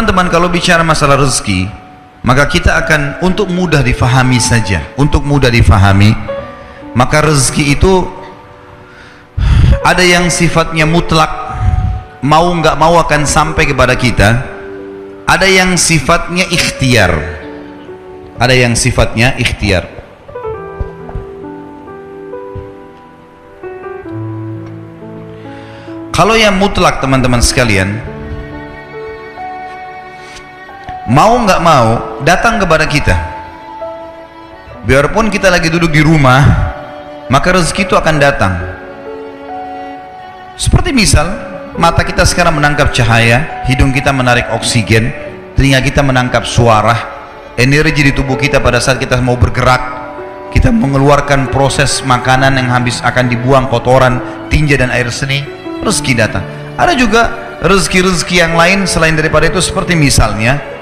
Teman-teman, kalau bicara masalah rezeki, maka kita akan, untuk mudah difahami saja, maka rezeki itu ada yang sifatnya mutlak, mau nggak mau akan sampai kepada kita. Ada yang sifatnya ikhtiar. Kalau yang mutlak, teman-teman sekalian, mau nggak mau datang kepada kita. Biarpun kita lagi duduk di rumah, maka rezeki itu akan datang. Seperti misal, mata kita sekarang menangkap cahaya, hidung kita menarik oksigen, telinga kita menangkap suara, energi di tubuh kita pada saat kita mau bergerak, kita mengeluarkan proses makanan yang habis akan dibuang kotoran, tinja dan air seni, rezeki datang. Ada juga rezeki-rezeki yang lain selain daripada itu, seperti misalnya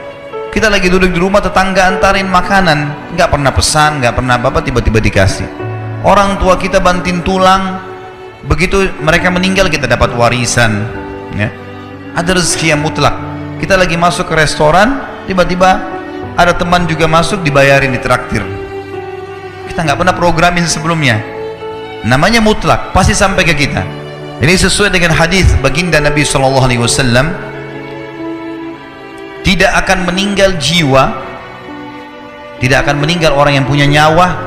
kita lagi duduk di rumah, tetangga antarin makanan, nggak pernah pesan, nggak pernah apa-apa, tiba-tiba dikasih. Orang tua kita banting tulang, begitu mereka meninggal kita dapat warisan, ya. Ada rezeki yang mutlak. Kita lagi masuk ke restoran, tiba-tiba ada teman juga masuk, dibayarin, ditraktir. Kita nggak pernah programin sebelumnya. Namanya mutlak, pasti sampai ke kita. Ini sesuai dengan hadis baginda Nabi SAW. Tidak akan meninggal jiwa, tidak akan meninggal orang yang punya nyawa,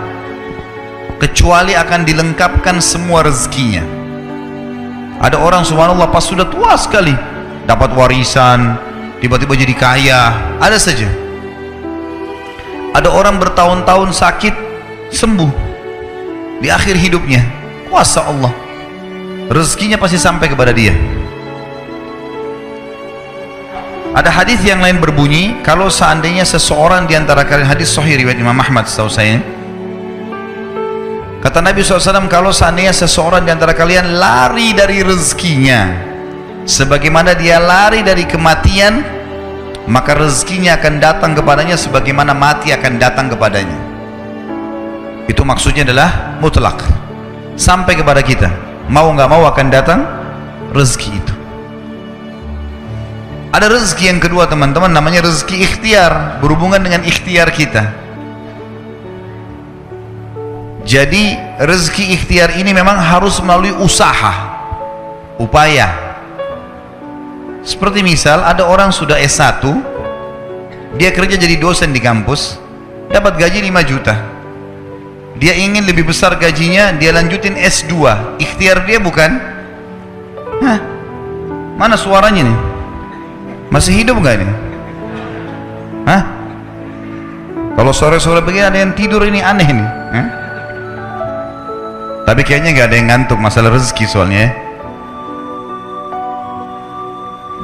kecuali akan dilengkapkan semua rezekinya. Ada orang subhanallah pas sudah tua sekali dapat warisan, tiba-tiba jadi kaya, ada saja. Ada orang bertahun-tahun sakit, sembuh di akhir hidupnya, kuasa Allah, rezekinya pasti sampai kepada dia. Ada hadis yang lain berbunyi, kalau seandainya seseorang di antara kalian, hadis sahih riwayat Imam Ahmad setahu saya, kata Nabi SAW, kalau seandainya seseorang di antara kalian lari dari rezekinya sebagaimana dia lari dari kematian, maka rezekinya akan datang kepadanya sebagaimana mati akan datang kepadanya. Itu maksudnya adalah mutlak, sampai kepada kita, mau nggak mau akan datang rezeki itu. Ada rezeki yang kedua, teman-teman, namanya rezeki ikhtiar, berhubungan dengan ikhtiar kita. Jadi rezeki ikhtiar ini memang harus melalui usaha, upaya. Seperti misal ada orang sudah S1, dia kerja jadi dosen di kampus, dapat gaji 5 juta. Dia ingin lebih besar gajinya, dia lanjutin S2. Ikhtiar dia bukan? Hah? Mana suaranya nih? Masih hidup nggak ini? Hah? Kalau sore-sore begini ada yang tidur, ini aneh nih. Hah? Tapi kayaknya nggak ada yang ngantuk, masalah rezeki soalnya.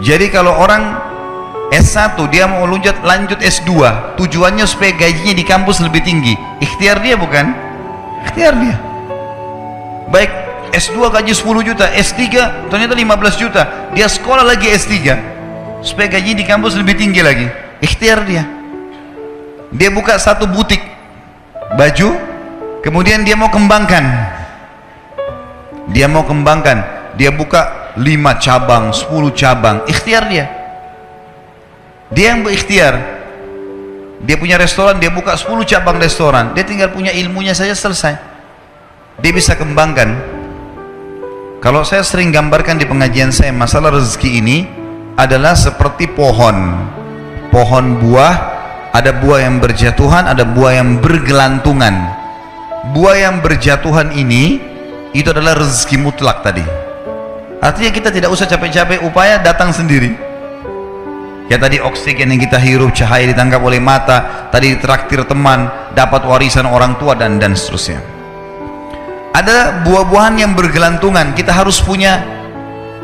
Jadi kalau orang S1 dia mau lanjut S2, tujuannya supaya gajinya di kampus lebih tinggi. Ikhtiar dia bukan? Ikhtiar dia. Baik, S2 gaji 10 juta, S3 ternyata 15 juta. Dia sekolah lagi S3 supaya gaji di kampus lebih tinggi lagi. Ikhtiar dia. Dia buka satu butik baju, kemudian dia mau kembangkan. Dia buka 5 cabang, 10 cabang. Ikhtiar dia. Dia yang berikhtiar. Dia punya restoran, dia buka 10 cabang restoran. Dia tinggal punya ilmunya saja, selesai. Dia bisa kembangkan. Kalau saya sering gambarkan di pengajian saya, masalah rezeki ini adalah seperti pohon buah. Ada buah yang berjatuhan, ada buah yang bergelantungan. Buah yang berjatuhan ini, itu adalah rezeki mutlak tadi. Artinya kita tidak usah capek-capek, upaya datang sendiri. Ya tadi oksigen yang kita hirup, cahaya ditangkap oleh mata, tadi ditraktir teman, dapat warisan orang tua, dan seterusnya. Ada buah-buahan yang bergelantungan, kita harus punya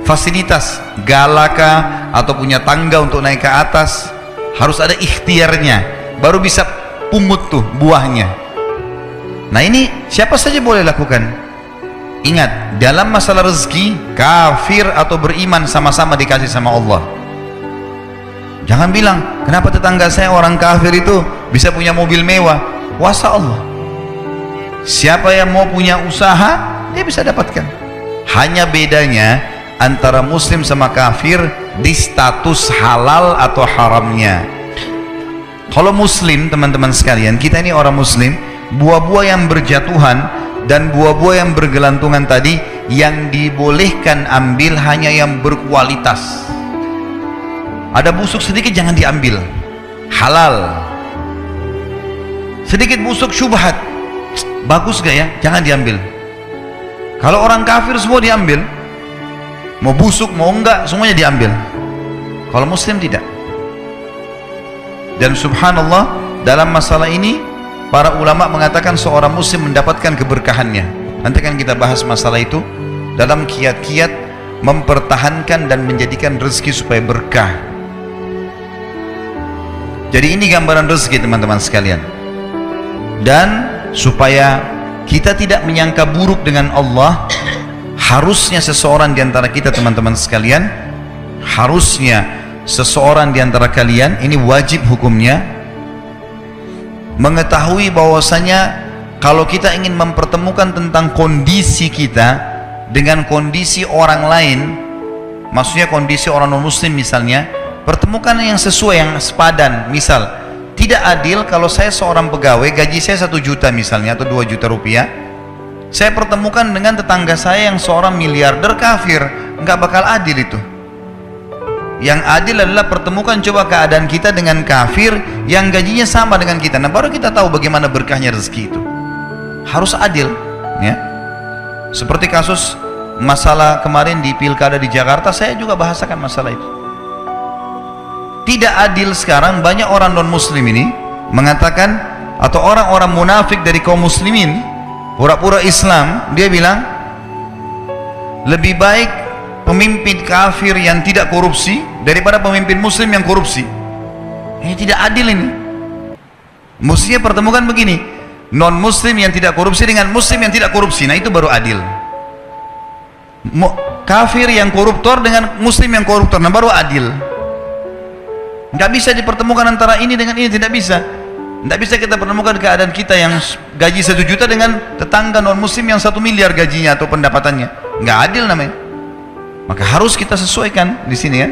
fasilitas galaka atau punya tangga untuk naik ke atas, harus ada ikhtiarnya, baru bisa pungut tuh buahnya. Nah ini siapa saja boleh lakukan. Ingat, dalam masalah rezeki, kafir atau beriman sama-sama dikasih sama Allah. Jangan bilang, kenapa tetangga saya orang kafir itu bisa punya mobil mewah? Kuasa Allah. Siapa yang mau punya usaha, dia bisa dapatkan. Hanya bedanya, antara muslim sama kafir di status halal atau haramnya. Kalau muslim, teman-teman sekalian, kita ini orang muslim, buah-buah yang berjatuhan dan buah-buah yang bergelantungan tadi, yang dibolehkan ambil hanya yang berkualitas. Ada busuk sedikit jangan diambil, halal. Sedikit busuk syubhat, bagus gak ya, jangan diambil. Kalau orang kafir semua diambil, mau busuk mau enggak semuanya diambil. Kalau muslim tidak. Dan subhanallah, dalam masalah ini para ulama mengatakan seorang muslim mendapatkan keberkahannya. Nanti akan kita bahas masalah itu dalam kiat-kiat mempertahankan dan menjadikan rezeki supaya berkah. Jadi ini gambaran rezeki, teman-teman sekalian. Dan supaya kita tidak menyangka buruk dengan Allah, harusnya seseorang di antara kita, teman-teman sekalian, harusnya seseorang di antara kalian, ini wajib hukumnya, mengetahui bahwasanya kalau kita ingin mempertemukan tentang kondisi kita dengan kondisi orang lain, maksudnya kondisi orang non muslim misalnya, pertemukan yang sesuai, yang sepadan. Misal, tidak adil kalau saya seorang pegawai, gaji saya 1 juta misalnya, atau 2 juta rupiah, saya pertemukan dengan tetangga saya yang seorang miliarder kafir. Nggak bakal adil itu. Yang adil adalah pertemukan coba keadaan kita dengan kafir yang gajinya sama dengan kita. Nah, baru kita tahu bagaimana berkahnya rezeki itu. Harus adil, ya. Seperti kasus masalah kemarin di pilkada di Jakarta, saya juga bahasakan masalah itu. Tidak adil sekarang banyak orang non muslim ini mengatakan, atau orang-orang munafik dari kaum muslimin pura-pura Islam, dia bilang lebih baik pemimpin kafir yang tidak korupsi daripada pemimpin muslim yang korupsi. Ini tidak adil ini. Mestinya pertemukan begini, non muslim yang tidak korupsi dengan muslim yang tidak korupsi. Nah, itu baru adil. Kafir yang koruptor dengan muslim yang koruptor, nah baru adil. Nggak bisa dipertemukan antara ini dengan ini, tidak bisa. Nggak bisa kita pertemukan keadaan kita yang gaji 1 juta dengan tetangga non muslim yang 1 miliar gajinya atau pendapatannya. Nggak adil namanya. Maka harus kita sesuaikan di sini, ya.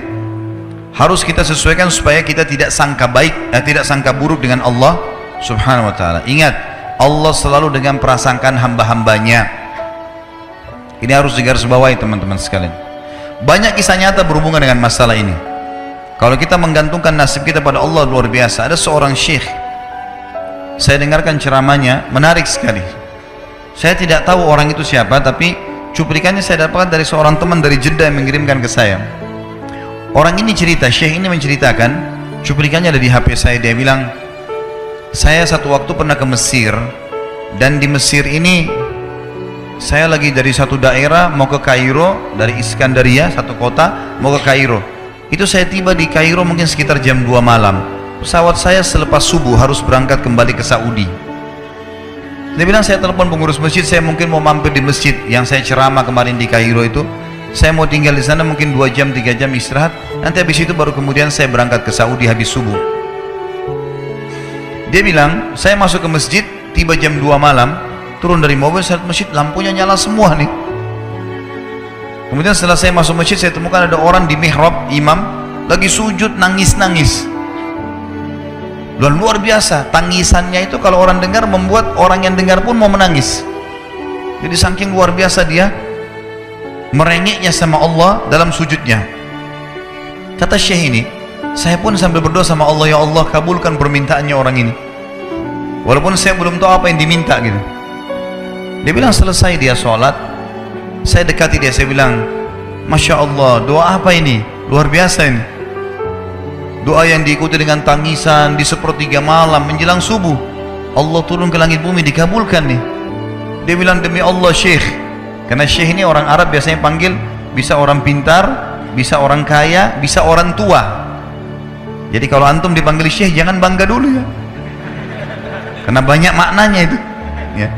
Harus kita sesuaikan supaya kita tidak sangka baik, tidak sangka buruk dengan Allah Subhanahu wa taala. Ingat, Allah selalu dengan prasangkaan hamba-hambanya. Ini harus digarisbawahi, teman-teman sekalian. Banyak kisah nyata berhubungan dengan masalah ini. Kalau kita menggantungkan nasib kita pada Allah, luar biasa. Ada seorang syekh, saya dengarkan ceramahnya, menarik sekali. Saya tidak tahu orang itu siapa, tapi cuplikannya saya dapatkan dari seorang teman dari Jeddah yang mengirimkan ke saya. Orang ini cerita, syekh ini menceritakan, cuplikannya ada di HP saya. Dia bilang, saya satu waktu pernah ke Mesir, dan di Mesir ini saya lagi dari satu daerah mau ke Kairo, dari Iskandaria, satu kota mau ke Kairo. Itu saya tiba di Kairo mungkin sekitar jam 2 malam. Pesawat saya selepas subuh harus berangkat kembali ke Saudi. Dia bilang, saya telepon pengurus masjid, saya mungkin mau mampir di masjid yang saya ceramah kemarin di Kairo itu. Saya mau tinggal di sana mungkin 2 jam 3 jam istirahat. Nanti habis itu baru kemudian saya berangkat ke Saudi habis subuh. Dia bilang, saya masuk ke masjid tiba jam 2 malam, turun dari mobil, saya lihat masjid lampunya nyala semua nih. Kemudian setelah saya masuk masjid, saya temukan ada orang di mihrab, imam lagi sujud nangis-nangis. Dan luar biasa, tangisannya itu kalau orang dengar membuat orang yang dengar pun mau menangis. Jadi saking luar biasa dia merengeknya sama Allah dalam sujudnya. Kata syekh ini, saya pun sambil berdoa sama Allah, ya Allah kabulkan permintaannya orang ini, walaupun saya belum tahu apa yang diminta gitu. Dia bilang selesai dia sholat, saya dekati dia, saya bilang, Masya Allah, doa apa ini? Luar biasa ini. Doa yang diikuti dengan tangisan di sepertiga malam menjelang subuh. Allah turun ke langit bumi, dikabulkan nih. Dia bilang, demi Allah syekh, karena syekh ini orang Arab biasanya panggil, bisa orang pintar, bisa orang kaya, bisa orang tua. Jadi kalau antum dipanggil syekh jangan bangga dulu ya, karena banyak maknanya itu, ya.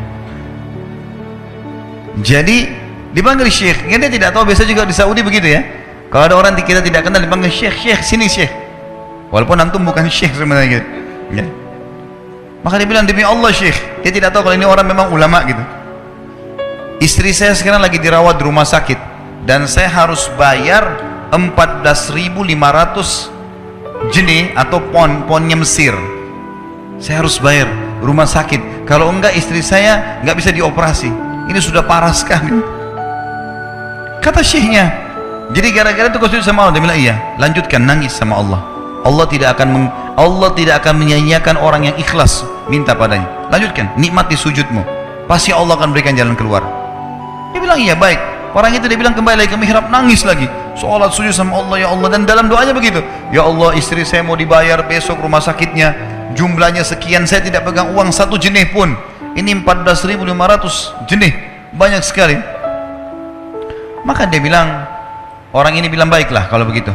Jadi dipanggil syekh, dia tidak tahu, biasa juga di Saudi begitu ya. Kalau ada orang kita tidak kenal dipanggil syekh, syekh sini syekh, walaupun antum bukan syekh sebenarnya gitu, ya. Maka dia bilang, demi Allah syekh, dia tidak tahu kalau ini orang memang ulama gitu. Istri saya sekarang lagi dirawat di rumah sakit, dan saya harus bayar 14.500 jenih atau ponnya Mesir. Saya harus bayar rumah sakit, kalau enggak istri saya nggak bisa dioperasi. Ini sudah parah sekali, kata syekhnya. Jadi gara-gara itu kau sujud sama Allah. Dia bilang iya, lanjutkan nangis sama Allah. Allah tidak akan menyia-nyiakan orang yang ikhlas minta padanya. Lanjutkan, nikmati sujudmu, pasti Allah akan berikan jalan keluar. Dia bilang iya, baik. Orang itu dia bilang kembali lagi ke mihrab, nangis lagi, sholat sujud sama Allah. Ya Allah, dan dalam doanya begitu, ya Allah, istri saya mau dibayar besok rumah sakitnya, jumlahnya sekian, saya tidak pegang uang satu jenih pun. Ini 14.500 jenih, banyak sekali. Maka dia bilang, orang ini bilang baiklah kalau begitu.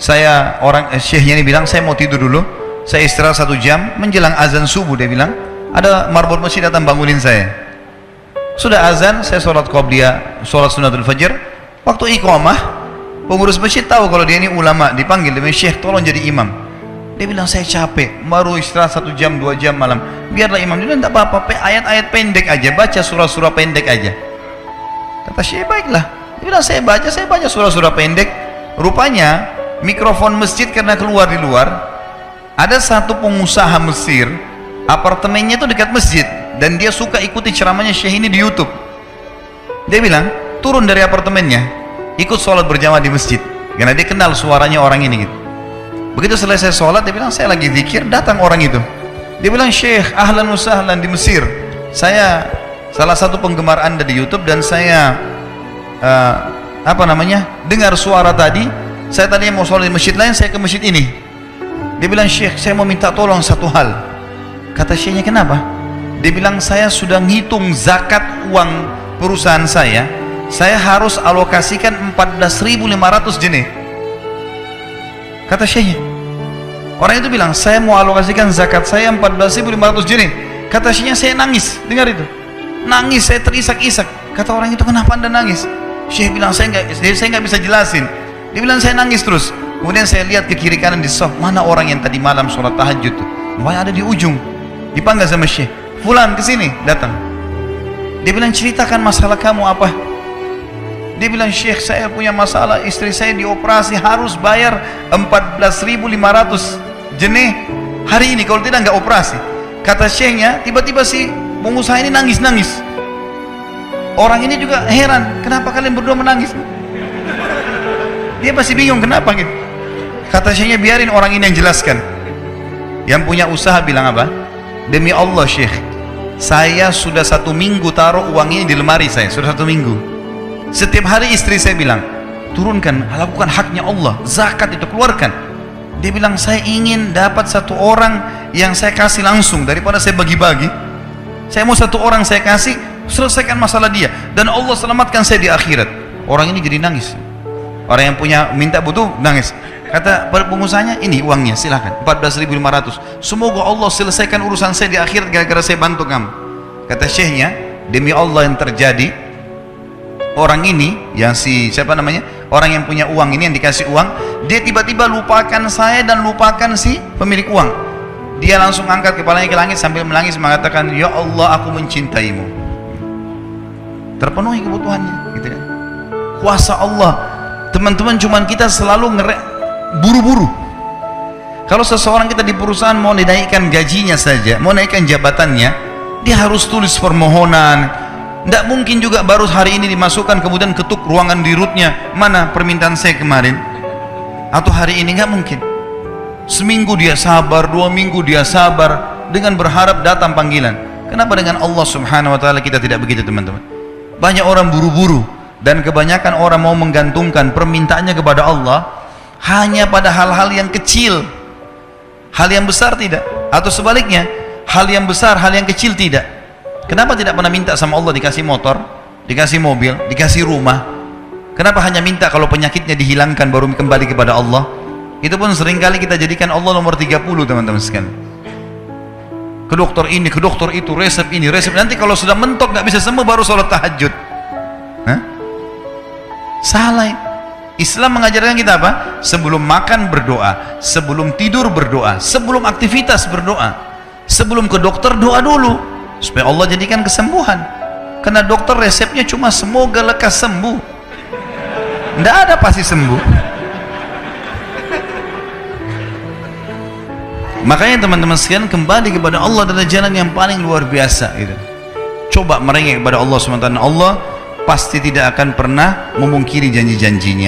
Syekhnya ini bilang, saya mau tidur dulu, saya istirahat 1 jam. Menjelang azan subuh dia bilang, ada marbot masjid datang bangunin saya. Sudah azan, saya sholat qobliyah, sholat sunnatul fajr. Waktu iqamah, pengurus masjid tahu kalau dia ini ulama, dipanggil dengan syekh, tolong jadi imam. Dia bilang saya capek, baru istirahat 1 jam 2 jam malam, biarlah imam. Dia bilang tak apa-apa, ayat-ayat pendek aja, baca surah-surah pendek aja. Kata syekh, baiklah. Dia bilang saya baca surah-surah pendek. Rupanya mikrofon masjid karena keluar di luar, ada satu pengusaha Mesir, apartemennya itu dekat masjid, dan dia suka ikuti ceramahnya syekh ini di YouTube. Dia bilang turun dari apartemennya, ikut sholat berjamaah di masjid, karena dia kenal suaranya orang ini gitu. Begitu selesai sholat, dia bilang saya lagi zikir, datang orang itu. Dia bilang, syekh, ahlan wa sahlan di Mesir, saya salah satu penggemar anda di YouTube, dan saya dengar suara tadi. Saya tadinya mau sholat di masjid lain, saya ke masjid ini. Dia bilang, syekh, saya mau minta tolong satu hal. Kata syekhnya, kenapa? Dia bilang, saya sudah ngitung zakat uang perusahaan saya harus alokasikan 14.500 jenih. Kata syekhnya. Orang itu bilang, saya mau alokasikan zakat saya 14.500 jenih. Kata syekhnya, saya nangis, dengar itu. Nangis, saya terisak-isak. Kata orang itu, kenapa anda nangis? Syekh bilang, saya nggak bisa jelasin. Dia bilang, saya nangis terus. Kemudian saya lihat ke kiri kanan di sof, mana orang yang tadi malam sholat tahajud tuh? Wah, ada di ujung. Dipanggil sama syekh, fulan kesini, datang. Dia bilang, ceritakan masalah kamu apa? Dia bilang, syekh, saya punya masalah, istri saya dioperasi, harus bayar 14.500 jenih hari ini, kalau tidak nggak operasi. Kata syekhnya, tiba-tiba si pengusaha ini nangis-nangis. Orang ini juga heran, kenapa kalian berdua menangis? Dia masih bingung kenapa gitu. Kata syekhnya, biarin orang ini yang jelaskan. Yang punya usaha bilang apa? Demi Allah syekh, saya sudah 1 minggu taruh uang ini di lemari saya, sudah 1 minggu. Setiap hari istri saya bilang, turunkan, lakukan haknya Allah, zakat itu keluarkan. Dia bilang, saya ingin dapat 1 orang yang saya kasih langsung daripada saya bagi-bagi. Saya mau 1 orang saya kasih, selesaikan masalah dia, dan Allah selamatkan saya di akhirat. Orang ini jadi nangis. Orang yang punya minta butuh nangis. Kata pengusahanya, ini uangnya, silahkan 14.500. Semoga Allah selesaikan urusan saya di akhirat gara-gara saya bantu kamu. Kata syekhnya, demi Allah yang terjadi, orang ini yang orang yang punya uang ini, yang dikasih uang, dia tiba-tiba lupakan saya dan lupakan si pemilik uang. Dia langsung angkat kepalanya ke langit sambil menangis mengatakan, ya Allah, aku mencintaimu. Terpenuhi kebutuhannya gitu kan. Kuasa Allah. Teman-teman, cuman kita selalu buru-buru. Kalau seseorang kita di perusahaan mau dinaikkan gajinya saja, mau naikkan jabatannya, dia harus tulis permohonan. Tidak mungkin juga baru hari ini dimasukkan kemudian ketuk ruangan di rootnya, mana permintaan saya kemarin, atau hari ini, nggak mungkin. Seminggu dia sabar, 2 minggu dia sabar, dengan berharap datang panggilan. Kenapa dengan Allah subhanahu wa ta'ala kita tidak begitu teman-teman? Banyak orang buru-buru, dan kebanyakan orang mau menggantungkan permintaannya kepada Allah hanya pada hal-hal yang kecil, hal yang besar tidak, atau sebaliknya, hal yang besar, hal yang kecil tidak. Kenapa tidak pernah minta sama Allah dikasih motor, dikasih mobil, dikasih rumah? Kenapa hanya minta kalau penyakitnya dihilangkan baru kembali kepada Allah? Itu pun seringkali kita jadikan Allah nomor 30 teman-teman sekalian. Ke dokter ini, ke dokter itu, resep ini, resep, nanti kalau sudah mentok nggak bisa sembuh baru sholat tahajud. Hah? Salah. Islam mengajarkan kita apa? Sebelum makan berdoa, sebelum tidur berdoa, sebelum aktivitas berdoa, sebelum ke dokter doa dulu supaya Allah jadikan kesembuhan. Karena dokter resepnya cuma semoga lekas sembuh. Tidak ada pasti sembuh. Makanya teman-teman sekalian, kembali kepada Allah adalah jalan yang paling luar biasa itu. Coba merengek kepada Allah SWT, Allah pasti tidak akan pernah memungkiri janji-janjinya.